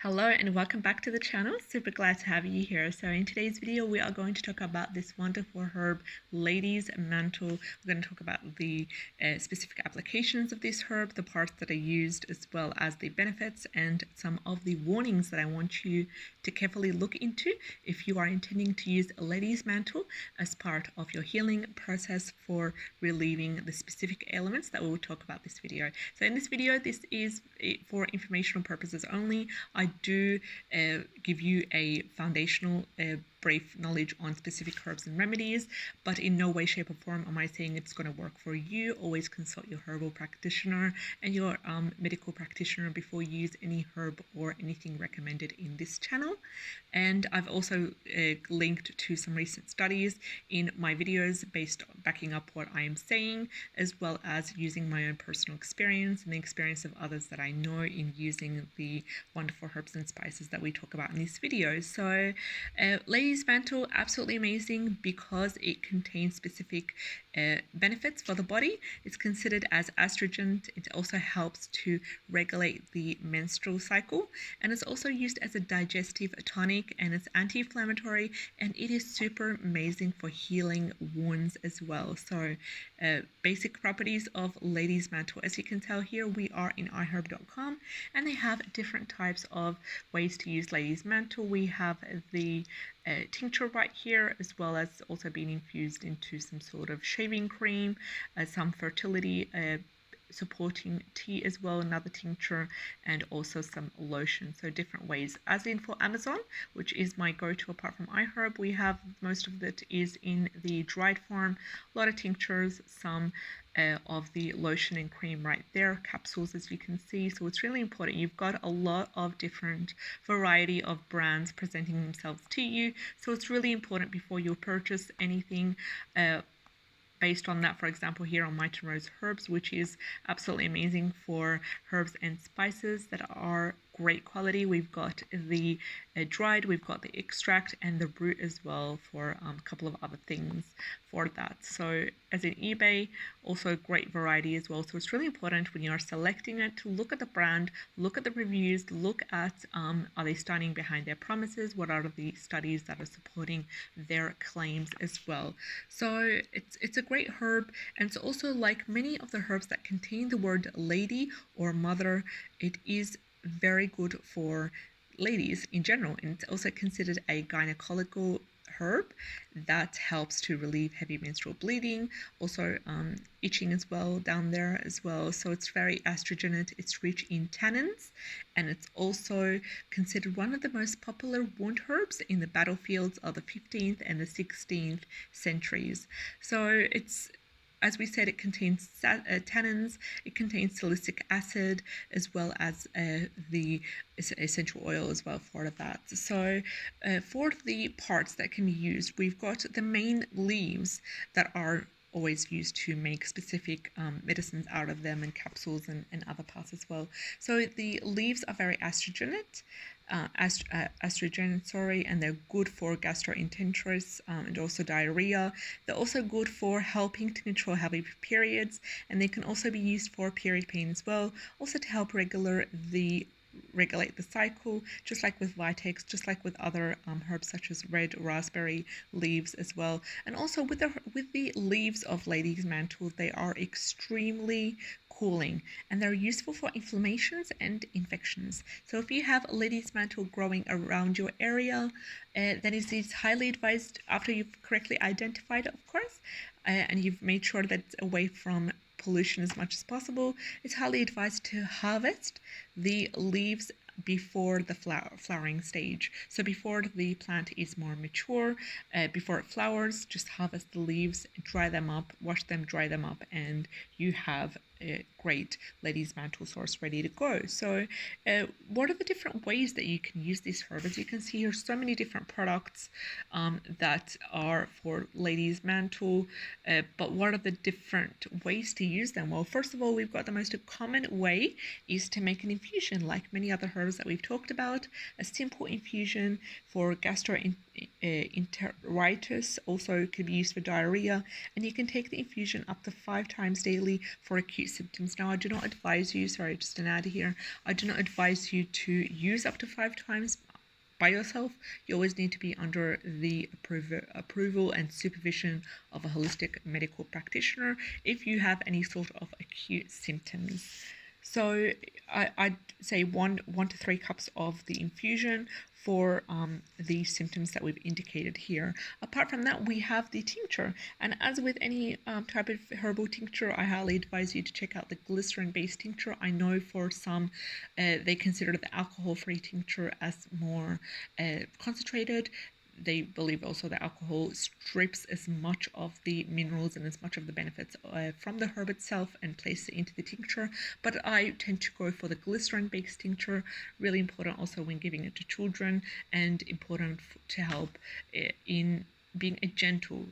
Hello and welcome back to the channel. Super glad to have you here. So in today's video we are going to talk about this wonderful herb, ladies mantle. We're going to talk about the specific applications of this herb, the parts that are used, as well as the benefits and some of the warnings that I want you to carefully look into if you are intending to use a ladies mantle as part of your healing process for relieving the specific ailments that we will talk about this video. So in this video, this is for informational purposes only. I do give you a foundational brief knowledge on specific herbs and remedies, but in no way, shape or form am I saying it's going to work for you. Always consult your herbal practitioner and your medical practitioner before you use any herb or anything recommended in this channel. And I've also linked to some recent studies in my videos backing up what I am saying, as well as using my own personal experience and the experience of others that I know in using the wonderful herbs and spices that we talk about in this video. So ladies mantle, absolutely amazing because it contains specific benefits for the body. It's considered as astringent. It also helps to regulate the menstrual cycle, and it's also used as a digestive tonic, and it's anti-inflammatory, and it is super amazing for healing wounds as well. So basic properties of ladies mantle, as you can tell here, we are in iherb.com, and they have different types of ways to use ladies mantle. We have the tincture right here, as well as also being infused into some sort of shaving cream, some fertility supporting tea as well, another tincture, and also some lotion. So different ways. As in for Amazon, which is my go-to apart from iHerb, we have most of it is in the dried form, a lot of tinctures, some of the lotion and cream right there, capsules as you can see. So it's really important. You've got a lot of different variety of brands presenting themselves to you. So it's really important before you purchase anything based on that. For example, here on Might & Rose Herbs, which is absolutely amazing for herbs and spices that are great quality. We've got the dried, we've got the extract and the root as well for a couple of other things for that. So as in eBay, also great variety as well. So it's really important when you are selecting it to look at the brand, look at the reviews, look at are they standing behind their promises, what are the studies that are supporting their claims as well. So it's a great herb, and it's also like many of the herbs that contain the word lady or mother, it is very good for ladies in general, and it's also considered a gynecological herb that helps to relieve heavy menstrual bleeding, also itching as well down there as well. So it's very astringent, it's rich in tannins, and it's also considered one of the most popular wound herbs in the battlefields of the 15th and the 16th centuries. So it's, as we said, it contains tannins, it contains salicylic acid, as well as the essential oil as well for that. So for the parts that can be used, we've got the main leaves that are always used to make specific medicines out of them, and capsules and other parts as well. So the leaves are very astringent, and they're good for gastroenteritis and also diarrhea. They're also good for helping to control heavy periods, and they can also be used for period pain as well, also to help regulate the cycle, just like with Vitex, just like with other herbs such as red raspberry leaves as well. And also with the leaves of ladies mantle, they are extremely cooling, and they're useful for inflammations and infections. So if you have a ladies mantle growing around your area, then it is highly advised, after you've correctly identified it, of course, and you've made sure that it's away from pollution as much as possible, it's highly advised to harvest the leaves before the flowering stage. So before the plant is more mature, before it flowers, just harvest the leaves, dry them up, wash them, dry them up, and you have a great ladies mantle source ready to go. So what are the different ways that you can use this herb? As you can see here, so many different products that are for ladies mantle, but what are the different ways to use them? Well, first of all, we've got the most common way is to make an infusion, like many other herbs that we've talked about, a simple infusion for enteritis, also could be used for diarrhea, and you can take the infusion up to 5 times daily for acute symptoms. Now, I do not advise you, sorry, just an ad here, I do not advise you to use up to 5 times by yourself. You always need to be under the approval and supervision of a holistic medical practitioner if you have any sort of acute symptoms. So I'd say 1 to 3 cups of the infusion for the symptoms that we've indicated here. Apart from that, we have the tincture, and as with any type of herbal tincture, I highly advise you to check out the glycerin-based tincture. I know for some they consider the alcohol-free tincture as more concentrated. They believe also that alcohol strips as much of the minerals and as much of the benefits from the herb itself and places it into the tincture. But I tend to go for the glycerin-based tincture. Really important also when giving it to children, and important to help in being a gentle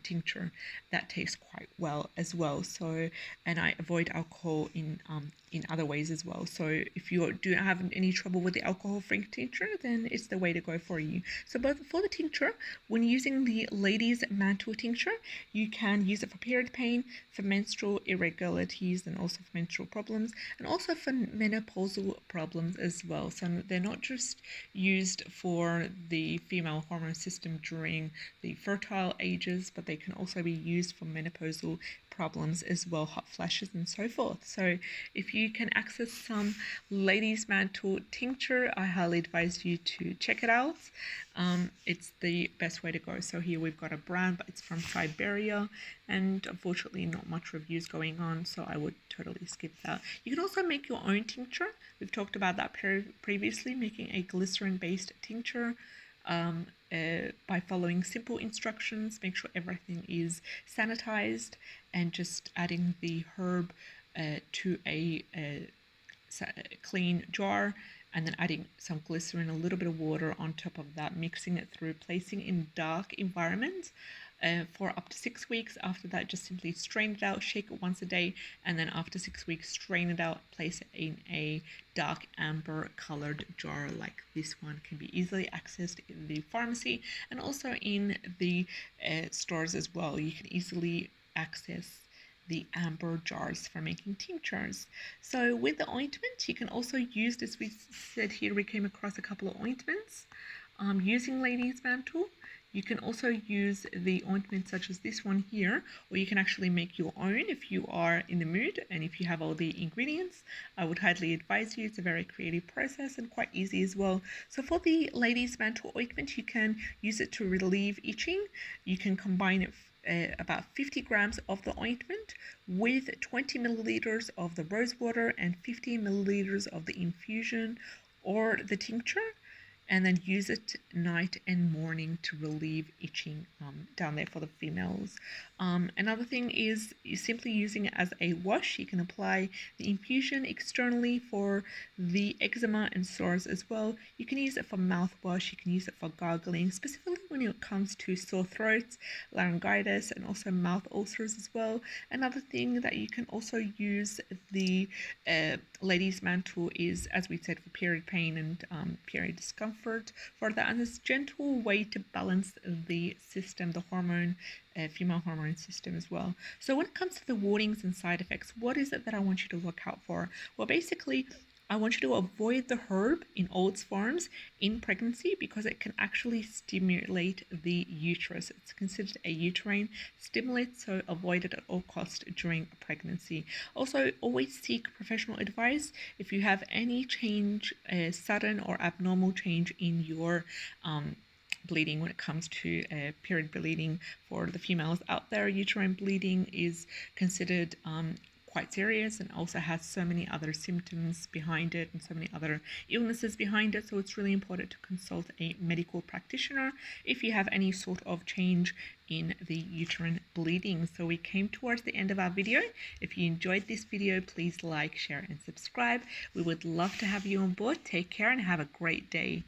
tincture that tastes quite well as well. So, and I avoid alcohol in other ways as well. So if you do have any trouble with the alcohol-free tincture, then it's the way to go for you. So both for the tincture, when using the ladies' mantle tincture, you can use it for period pain, for menstrual irregularities, and also for menstrual problems, and also for menopausal problems as well. So they're not just used for the female hormone system during the fertile ages, but they can also be used for menopausal problems as well, hot flashes and so forth. So if you can access some ladies' mantle tincture, I highly advise you to check it out. It's the best way to go. So here we've got a brand, but it's from Siberia, and unfortunately not much reviews going on, so I would totally skip that. You can also make your own tincture. We've talked about that previously, making a glycerin-based tincture. By following simple instructions, make sure everything is sanitized, and just adding the herb to a clean jar, and then adding some glycerin, a little bit of water on top of that, mixing it through, placing in dark environments for up to 6 weeks. After that, just simply strain it out, shake it once a day, and then after 6 weeks, strain it out, place it in a dark amber colored jar like this one. Can be easily accessed in the pharmacy and also in the stores as well. You can easily access the amber jars for making tinctures. So with the ointment, you can also use this. We said here we came across a couple of ointments using ladies' mantle. You can also use the ointment such as this one here, or you can actually make your own if you are in the mood and if you have all the ingredients. I would highly advise you. It's a very creative process and quite easy as well. So for the ladies' mantle ointment, you can use it to relieve itching. You can combine it about 50 grams of the ointment with 20 milliliters of the rose water and 50 milliliters of the infusion or the tincture, and then use it night and morning to relieve itching down there for the females. Another thing is simply using it as a wash. You can apply the infusion externally for the eczema and sores as well. You can use it for mouthwash. You can use it for gargling, specifically when it comes to sore throats, laryngitis, and also mouth ulcers as well. Another thing that you can also use the ladies' mantle is, as we said, for period pain and period discomfort for that, and this gentle way to balance the system, the hormone, female hormone system as well. So when it comes to the warnings and side effects, what is it that I want you to look out for? Well, basically, I want you to avoid the herb in all its forms in pregnancy because it can actually stimulate the uterus. It's considered a uterine stimulant, so avoid it at all costs during pregnancy. Also, always seek professional advice if you have any change, sudden or abnormal change in your bleeding when it comes to period bleeding. For the females out there, uterine bleeding is considered quite serious and also has so many other symptoms behind it and so many other illnesses behind it. So it's really important to consult a medical practitioner if you have any sort of change in the uterine bleeding. So we came towards the end of our video. If you enjoyed this video, please like, share and subscribe. We would love to have you on board. Take care and have a great day.